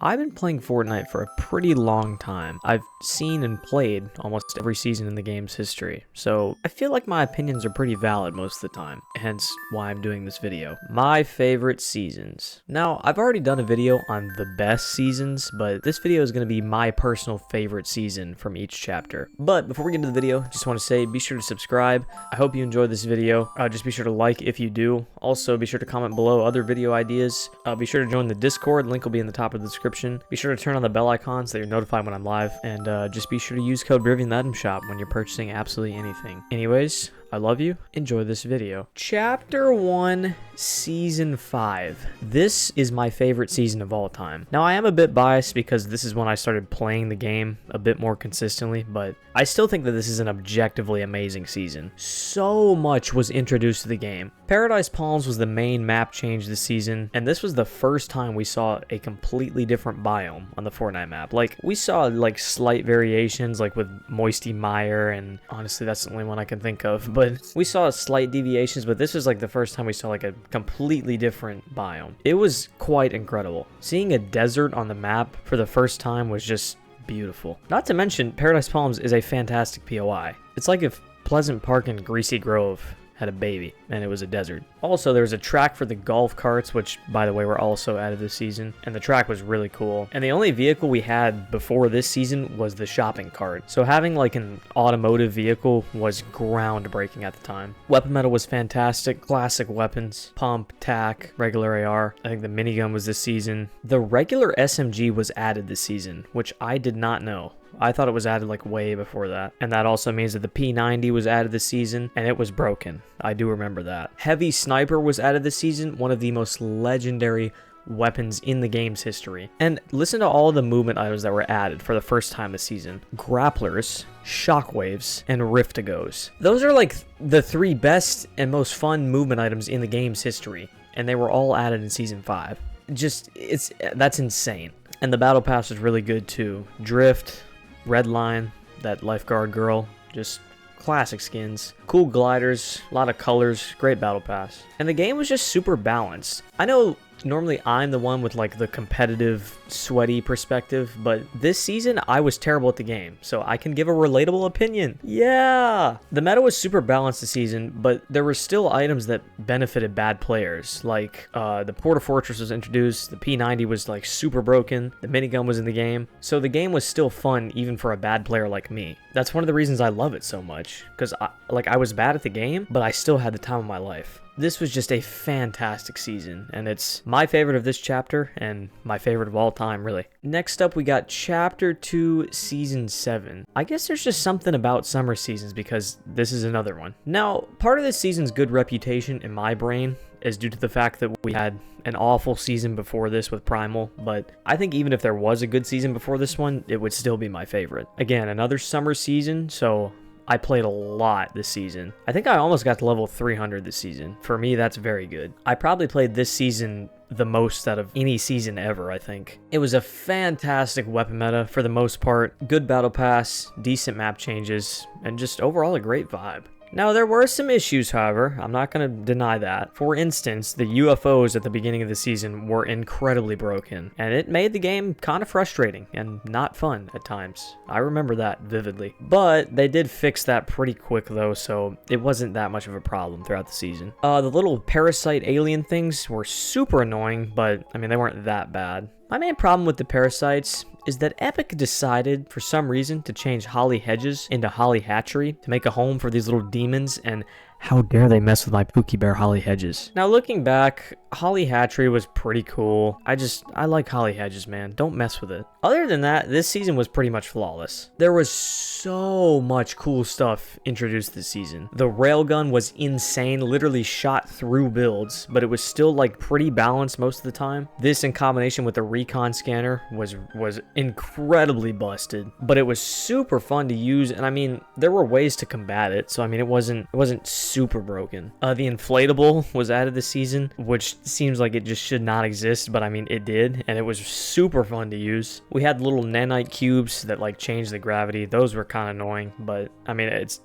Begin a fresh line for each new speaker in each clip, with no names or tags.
I've been playing Fortnite for a pretty long time. I've seen and played almost every season in the game's history, so I feel like my opinions are pretty valid most of the time, hence why I'm doing this video. My favorite seasons. Now, I've already done a video on the best seasons, but this video is going to be my personal favorite season from each chapter. But before we get into the video, just want to say be sure to subscribe. I hope you enjoyed this video. Just be sure to like if you do. Also, be sure to comment below other video ideas. Be sure to join the Discord. Link will be in the top of the description. Be sure to turn on the bell icon so that you're notified when I'm live. And just be sure to use code Brivian in the item shop when you're purchasing absolutely anything. Anyways, I love you. Enjoy this video. Chapter 1, Season 5. This is my favorite season of all time. Now, I am a bit biased because this is when I started playing the game a bit more consistently, but I still think that this is an objectively amazing season. So much was introduced to the game. Paradise Palms was the main map change this season, and this was the first time we saw a completely different biome on the Fortnite map. Like, we saw like slight variations, like with Moisty Mire, and honestly, that's the only one I can think of. But we saw slight deviations, but this was like the first time we saw like a completely different biome. It was quite incredible. Seeing a desert on the map for the first time was just beautiful. Not to mention, Paradise Palms is a fantastic POI. It's like if Pleasant Park and Greasy Grove had a baby and it was a desert. Also, there was a track for the golf carts, which by the way were also added this season, and the track was really cool. And the only vehicle we had before this season was the shopping cart, so having like an automotive vehicle was groundbreaking at the time. Weapon meta was fantastic. Classic weapons, pump, tac, regular AR. I think the minigun was this season. The regular SMG was added this season, which I did not know. I thought it was added like way before that. And that also means that the P90 was added this season, and it was broken. I do remember that. Heavy Sniper was added this season, one of the most legendary weapons in the game's history. And listen to all the movement items that were added for the first time this season. Grapplers, shockwaves, and Riftigos. Those are like the three best and most fun movement items in the game's history, and they were all added in Season 5. That's insane. And the Battle Pass was really good too. Drift, Redline, that lifeguard girl, just classic skins. Cool gliders, a lot of colors, great battle pass. And the game was just super balanced. I know normally I'm the one with like the competitive, sweaty perspective, but this season I was terrible at the game, so I can give a relatable opinion. Yeah! The meta was super balanced this season, but there were still items that benefited bad players, like the Porta Fortress was introduced, the P90 was like super broken, the minigun was in the game, so the game was still fun even for a bad player like me. That's one of the reasons I love it so much, because I was bad at the game, but I still had the time of my life. This was just a fantastic season, and it's my favorite of this chapter, and my favorite of all time, really. Next up, we got Chapter 2, Season 7. I guess there's just something about summer seasons, because this is another one. Now, part of this season's good reputation in my brain is due to the fact that we had an awful season before this with Primal, but I think even if there was a good season before this one, it would still be my favorite. Again, another summer season, so I played a lot this season. I think I almost got to level 300 this season. For me, that's very good. I probably played this season the most out of any season ever, I think. It was a fantastic weapon meta for the most part, good battle pass, decent map changes, and just overall a great vibe. Now, there were some issues, however. I'm not going to deny that. For instance, the UFOs at the beginning of the season were incredibly broken, and it made the game kind of frustrating and not fun at times. I remember that vividly. But they did fix that pretty quick, though, so it wasn't that much of a problem throughout the season. The little parasite alien things were super annoying, but, I mean, they weren't that bad. My main problem with the parasites is that Epic decided, for some reason, to change Holly Hedges into Holly Hatchery to make a home for these little demons, and how dare they mess with my Pookie Bear Holly Hedges. Now, looking back, Holly Hatchery was pretty cool. I like Holly Hedges, man. Don't mess with it. Other than that, this season was pretty much flawless. There was so much cool stuff introduced this season. The railgun was insane, literally shot through builds, but it was still like pretty balanced most of the time. This in combination with the recon scanner was incredibly busted, but it was super fun to use, and I mean, there were ways to combat it, so I mean, it wasn't super broken. The inflatable was added this season, which seems like it just should not exist, but I mean, it did, and it was super fun to use. We had little nanite cubes that like changed the gravity. Those were kind of annoying, but I mean, it's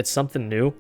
something new.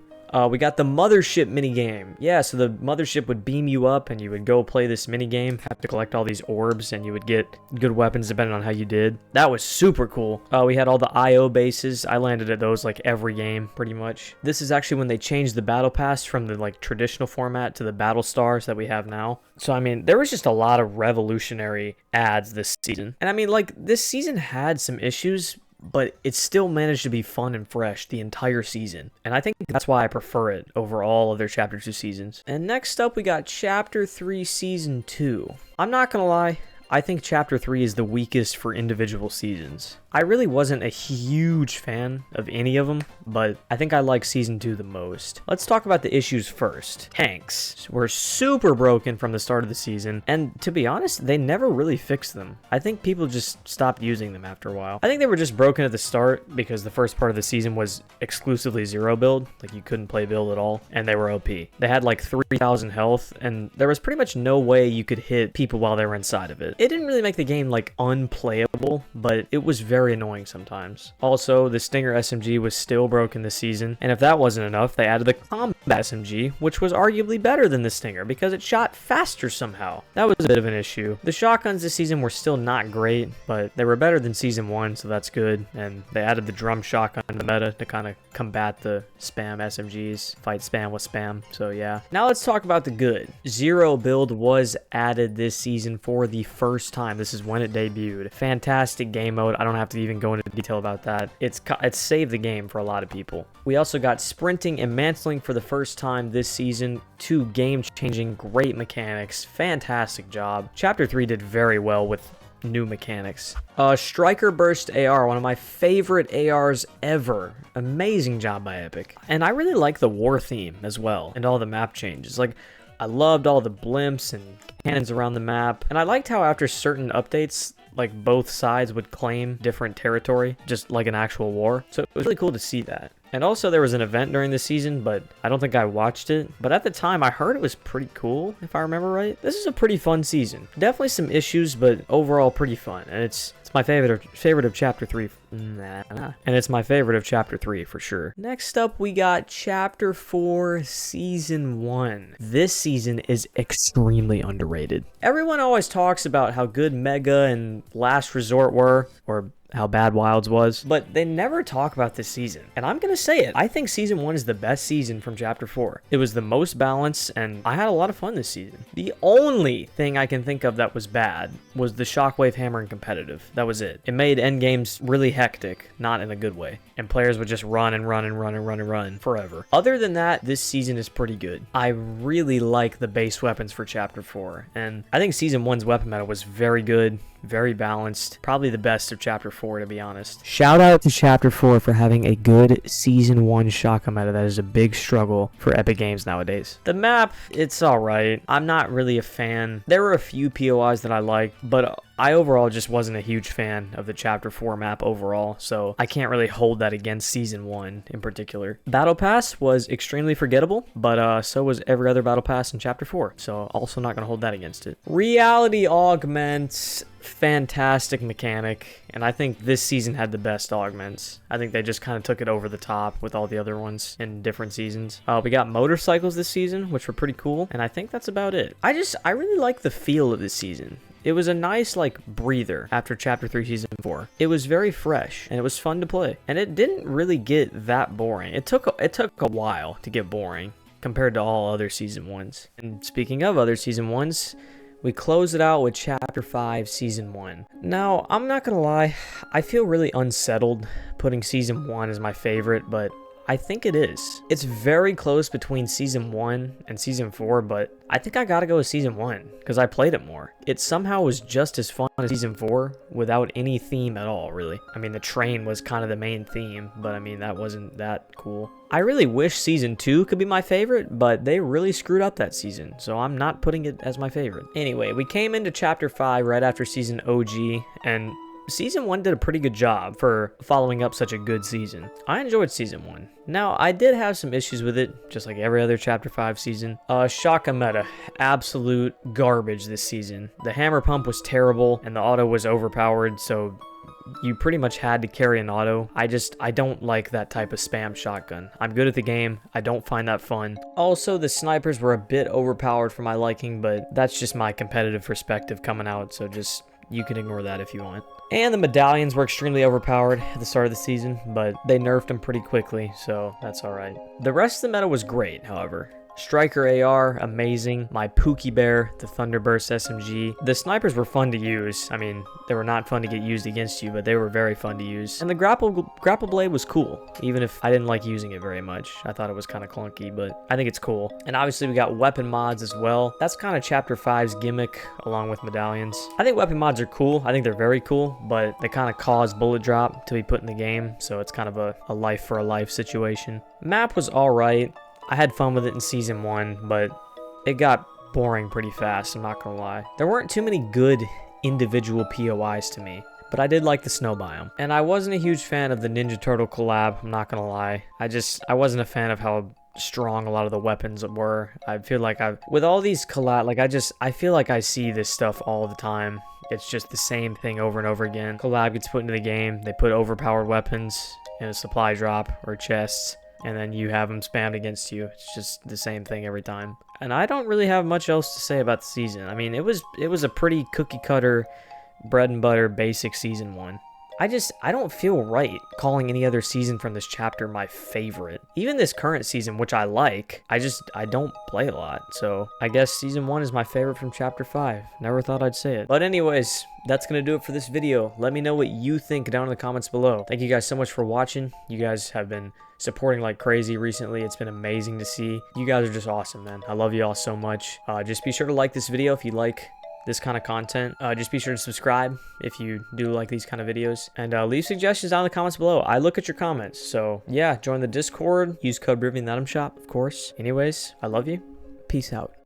We got the mothership minigame. Yeah, so the mothership would beam you up and you would go play this minigame, have to collect all these orbs, and you would get good weapons depending on how you did. That was super cool. We had all the IO bases. I landed at those like every game, pretty much. This is actually when they changed the battle pass from the like traditional format to the battle stars that we have now. So, I mean, there was just a lot of revolutionary adds this season. And I mean, like, this season had some issues, but it still managed to be fun and fresh the entire season. And I think that's why I prefer it over all other Chapter 2 seasons. And next up, we got Chapter 3 Season 2. I'm not gonna lie, I think Chapter 3 is the weakest for individual seasons. I really wasn't a huge fan of any of them, but I think I like Season 2 the most. Let's talk about the issues first. Tanks were super broken from the start of the season, and to be honest, they never really fixed them. I think people just stopped using them after a while. I think they were just broken at the start because the first part of the season was exclusively zero build, like you couldn't play build at all, and they were OP. They had like 3,000 health, and there was pretty much no way you could hit people while they were inside of it. It didn't really make the game like unplayable, but it was very annoying sometimes. Also, the Stinger SMG was still broken this season, and if that wasn't enough, they added the Combat SMG, which was arguably better than the Stinger because it shot faster somehow. That was a bit of an issue. The shotguns this season were still not great, but they were better than Season 1, so that's good, and they added the drum shotgun to the meta to kind of combat the spam SMGs, fight spam with spam, so yeah. Now let's talk about the good. Zero build was added this season for the first time. This is when it debuted. Fantastic game mode. I don't have to even go into detail about that. It's saved the game for a lot of people. We also got sprinting and mantling for the first time this season. Two game-changing, great mechanics. Fantastic job. Chapter 3 did very well with new mechanics. Striker Burst AR, one of my favorite ARs ever. Amazing job by Epic. And I really like the war theme as well, and all the map changes. Like, I loved all the blimps and cannons around the map, and I liked how after certain updates, like both sides would claim different territory, just like an actual war. So it was really cool to see that. And also there was an event during the season, but I don't think I watched it. But at the time, I heard it was pretty cool, if I remember right. This is a pretty fun season. Definitely some issues, but overall pretty fun. And it's my favorite of Chapter 3. And it's my favorite of Chapter 3 for sure. Next up, we got Chapter 4 Season 1. This season is extremely underrated. Everyone always talks about how good Mega and Last Resort were, or how bad Wilds was, but they never talk about this season. And I'm gonna say it, I think Season 1 is the best season from Chapter 4. It was the most balanced, and I had a lot of fun this season. The only thing I can think of that was bad was the Shockwave Hammer in competitive. That was it. It made endgames really hectic, not in a good way, and players would just run and run and run and run and run forever. Other than that, this season is pretty good. I really like the base weapons for Chapter 4, and I think Season 1's weapon meta was very good, very balanced, probably the best of Chapter 4 to be honest. Shout out to Chapter 4 for having a good Season 1 shotgun meta that is a big struggle for Epic Games nowadays. The map, it's alright. I'm not really a fan. There were a few POIs that I liked, but I overall just wasn't a huge fan of the Chapter 4 map overall, so I can't really hold that against Season 1 in particular. Battle Pass was extremely forgettable, but so was every other Battle Pass in Chapter 4, so also not going to hold that against it. Reality Augments, fantastic mechanic, and I think this season had the best augments. I think they just kind of took it over the top with all the other ones in different seasons. We got motorcycles this season, which were pretty cool, and I think that's about it. I really like the feel of this season. It was a nice, like, breather after Chapter 3 Season 4. It was very fresh, and it was fun to play. And it didn't really get that boring. It took a while to get boring compared to all other Season 1s. And speaking of other Season 1s, we close it out with Chapter 5 Season 1. Now, I'm not gonna lie, I feel really unsettled putting Season 1 as my favorite, but I think it is. It's very close between Season 1 and Season 4, but I think I gotta go with Season 1, because I played it more. It somehow was just as fun as Season 4, without any theme at all, really. I mean, the train was kind of the main theme, but I mean, that wasn't that cool. I really wish Season 2 could be my favorite, but they really screwed up that season, so I'm not putting it as my favorite. Anyway, we came into Chapter 5 right after Season OG, and Season 1 did a pretty good job for following up such a good season. I enjoyed Season 1. Now, I did have some issues with it, just like every other Chapter 5 season. Shotgun meta, absolute garbage this season. The hammer pump was terrible, and the auto was overpowered, so you pretty much had to carry an auto. I don't like that type of spam shotgun. I'm good at the game. I don't find that fun. Also, the snipers were a bit overpowered for my liking, but that's just my competitive perspective coming out, so just you can ignore that if you want. And the medallions were extremely overpowered at the start of the season, but they nerfed them pretty quickly, so that's alright. The rest of the meta was great, however. Striker AR, amazing. My Pookie Bear, the Thunderburst SMG. The snipers were fun to use. I mean, they were not fun to get used against you, but they were very fun to use. And the grapple blade was cool, even if I didn't like using it very much. I thought it was kind of clunky, but I think it's cool. And obviously we got weapon mods as well. That's kind of Chapter 5's gimmick, along with medallions. I think weapon mods are cool. I think they're very cool, but they kind of cause bullet drop to be put in the game, so it's kind of a life for a life situation. Map was alright. I had fun with it in Season 1, but it got boring pretty fast, I'm not gonna lie. There weren't too many good individual POIs to me, but I did like the snow biome. And I wasn't a huge fan of the Ninja Turtle collab, I'm not gonna lie. I wasn't a fan of how strong a lot of the weapons were. I feel like with all these collab, like I feel like I see this stuff all the time. It's just the same thing over and over again. Collab gets put into the game, they put overpowered weapons in a supply drop or chests, and then you have them spammed against you. It's just the same thing every time. And I don't really have much else to say about the season. I mean, it was a pretty cookie cutter, bread and butter, basic Season 1. I don't feel right calling any other season from this chapter my favorite. Even this current season, which I like, I don't play a lot. So I guess Season 1 is my favorite from Chapter 5. Never thought I'd say it. But anyways, that's gonna do it for this video. Let me know what you think down in the comments below. Thank you guys so much for watching. You guys have been supporting like crazy recently. It's been amazing to see. You guys are just awesome, man. I love you all so much. Just be sure to like this video if you like this kind of content. Just be sure to subscribe if you do like these kind of videos, and leave suggestions down in the comments below. I look at your comments, so yeah, join the Discord, use code BRIVIAN, of course. Anyways, I love you. Peace out.